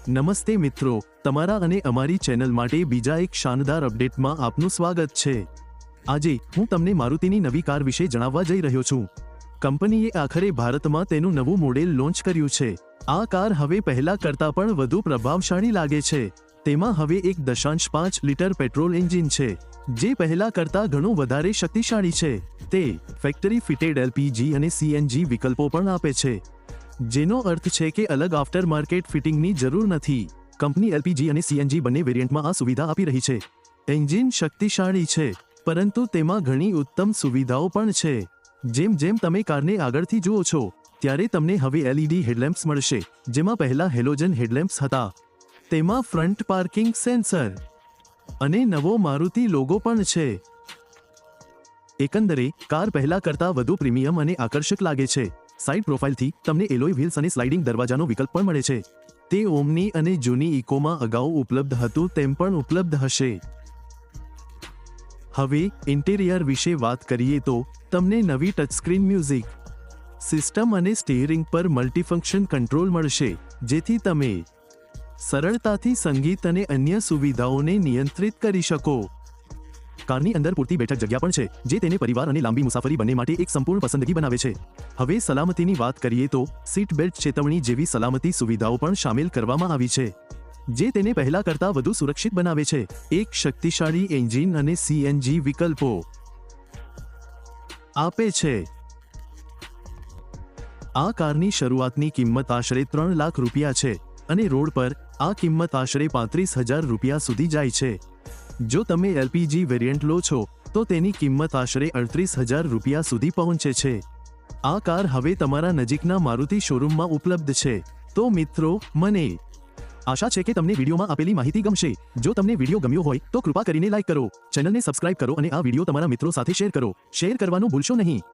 નમસ્તે મિત્રો, તમારા અને અમારી ચેનલ માટે બીજા એક શાનદાર અપડેટમાં આપનું સ્વાગત છે। આજે હું તમને મારુતિની નવી કાર વિશે જણાવવા જઈ રહ્યો છું। કંપનીએ આખરે ભારતમાં તેનું નવું મોડેલ લોન્ચ કર્યું છે। આ કાર હવે પહેલા કરતાં પણ વધુ પ્રભાવશાળી લાગે છે। તેમાં હવે 1.5 લિટર પેટ્રોલ એન્જિન છે, જે પહેલા કરતાં ઘણું વધારે શક્તિશાળી છે। તે ફેક્ટરી ફિટેડ એલપીજી અને સીએનજી વિકલ્પો પણ આપે છે, જેનો અર્થ છે કે અલગ આફ્ટર માર્કેટ ફિટિંગની જરૂર નથી। કંપની એલપીજી અને સીએનજી બંને વેરિયન્ટમાં આ સુવિધા આપી રહી છે। એન્જિન શક્તિશાળી છે, પરંતુ તેમાં ઘણી ઉત્તમ સુવિધાઓ પણ છે। જેમ જેમ તમે કારને આગળથી જુઓ છો, ત્યારે તમને હવે એલઈડી હેડલેમ્પ્સ મળશે, જેમાં પહેલા હેલોજન હેડલેમ્પ્સ હતા। તેમાં ફ્રન્ટ પાર્કિંગ સેન્સર અને નવો મારુતિ લોગો પણ છે। એકંદરે કાર પહેલા કરતાં વધુ પ્રીમિયમ અને આકર્ષક લાગે છે। સાઇડ પ્રોફાઇલથી તમને એલોય વ્હીલ્સ અને સ્લાઇડિંગ દરવાજાનો વિકલ્પ પણ મળે છે। તે ઓમની અને જૂની ઇકોમાં અગાઉ ઉપલબ્ધ હતું તેમ પણ ઉપલબ્ધ હશે। હવે ઇન્ટિરિયર વિશે વાત કરીએ તો તમને નવી ટચસ્ક્રીન મ્યુઝિક સિસ્ટમ અને સ્ટીયરિંગ પર મલ્ટીફંક્શન કંટ્રોલ મળશે, જેથી તમે સરળતાથી સંગીત અને અન્ય સુવિધાઓને નિયંત્રિત કરી શકો। કારની અંદર પૂરતી બેઠક જગ્યા પણ છે, જે તેને પરિવાર અને લાંબી મુસાફરી બંને માટે એક સંપૂર્ણ પસંદગી બનાવે છે। હવે સલામતીની વાત કરીએ તો સીટ બેલ્ટ ચેતવણી જેવી સલામતી સુવિધાઓ પણ શામેલ કરવામાં આવી છે, જે તેને પહેલા કરતાં વધુ સુરક્ષિત બનાવે છે। એક શક્તિશાળી એન્જિન અને સીએનજી વિકલ્પો આપે છે। આ કારની શરૂઆતની કિંમત આશરે 3 લાખ રૂપિયા છે અને રોડ પર આ કિંમત આશરે 35,000 રૂપિયા સુધી જાય છે। જો તમે એલપીજી વેરિયન્ટ લો છો તો તેની કિંમત આશરે 38,000 રૂપિયા સુધી પહોંચે છે। આ કાર હવે તમારા નજીકના મારુતિ શોરૂમમાં ઉપલબ્ધ છે। તો મિત્રો, મને આશા છે કે તમને વિડીયોમાં આપેલી માહિતી ગમશે। જો તમને વિડીયો ગમ્યો હોય તો કૃપા કરીને લાઈક કરો, ચેનલને સબસ્ક્રાઇબ કરો અને આ વિડીયો તમારા મિત્રો સાથે શેર કરો। શેર કરવાનું ભૂલશો નહીં।